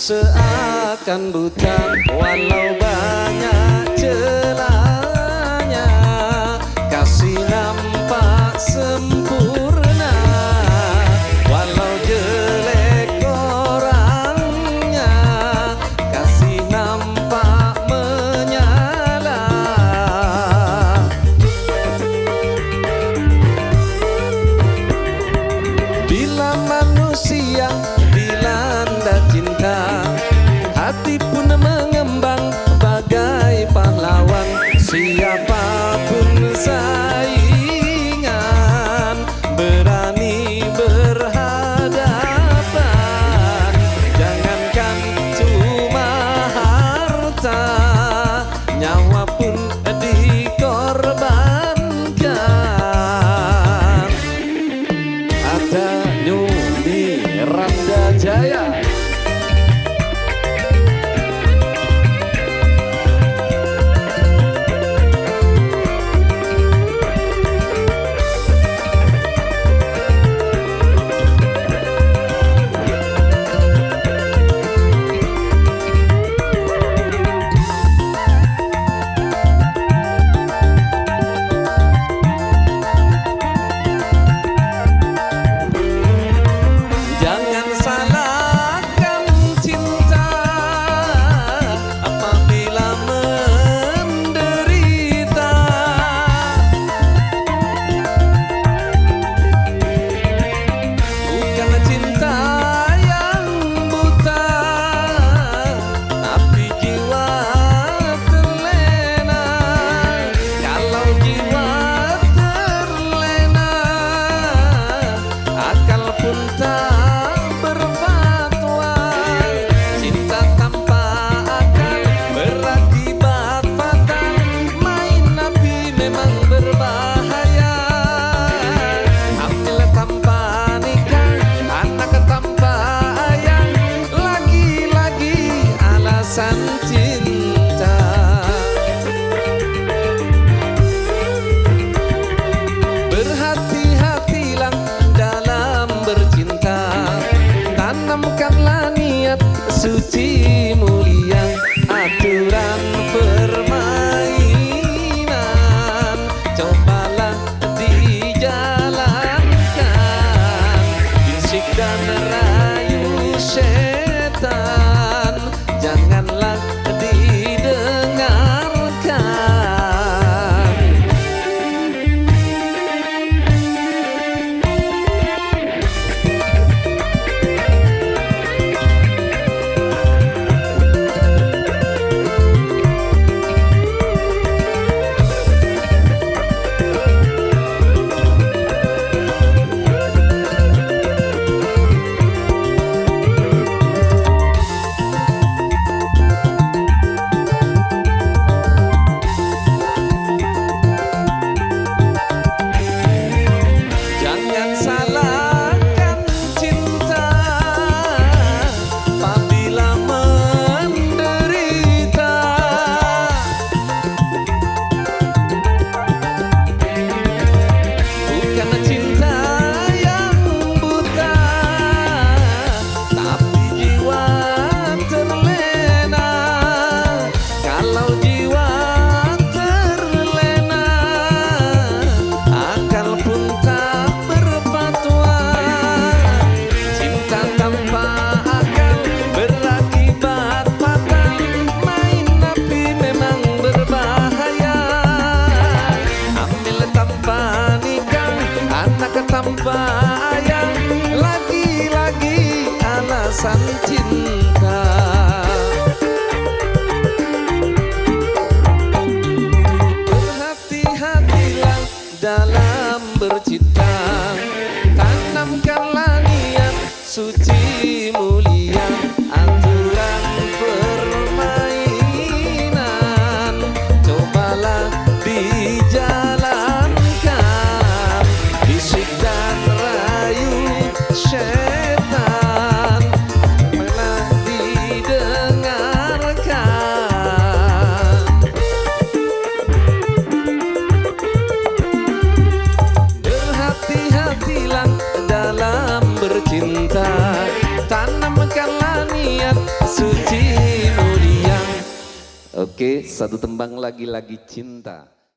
seakan buta walau banyak celahnya, kasih nampak sempurna walau jelek orangnya, kasih nampak menyala. Bila manusia dilanda cinta, hati pun mengembang bagai pahlawan. Siapapun saingan berani berhadapan. Jangankan cuma harta, nyawa pun dikorbankan. Ada Nyumi Randa Jaya. Cinta berhati-hatilah dalam bercinta, tanamkanlah niat suci mulia, aturan permainan cobalah dijalankan, bisik dan rayu setan janganlah didengarkan. Tanpa ayah, lagi-lagi alasan cinta. Berhati-hatilah dalam bercinta, tanamkanlah niat suci mulia, aturan permainan cobalah dijalankan, bisik dan rayu setan malah didengarkan. Berhati-hatilah dalam bercinta, suci mulia. Oke, satu tembang lagi cinta.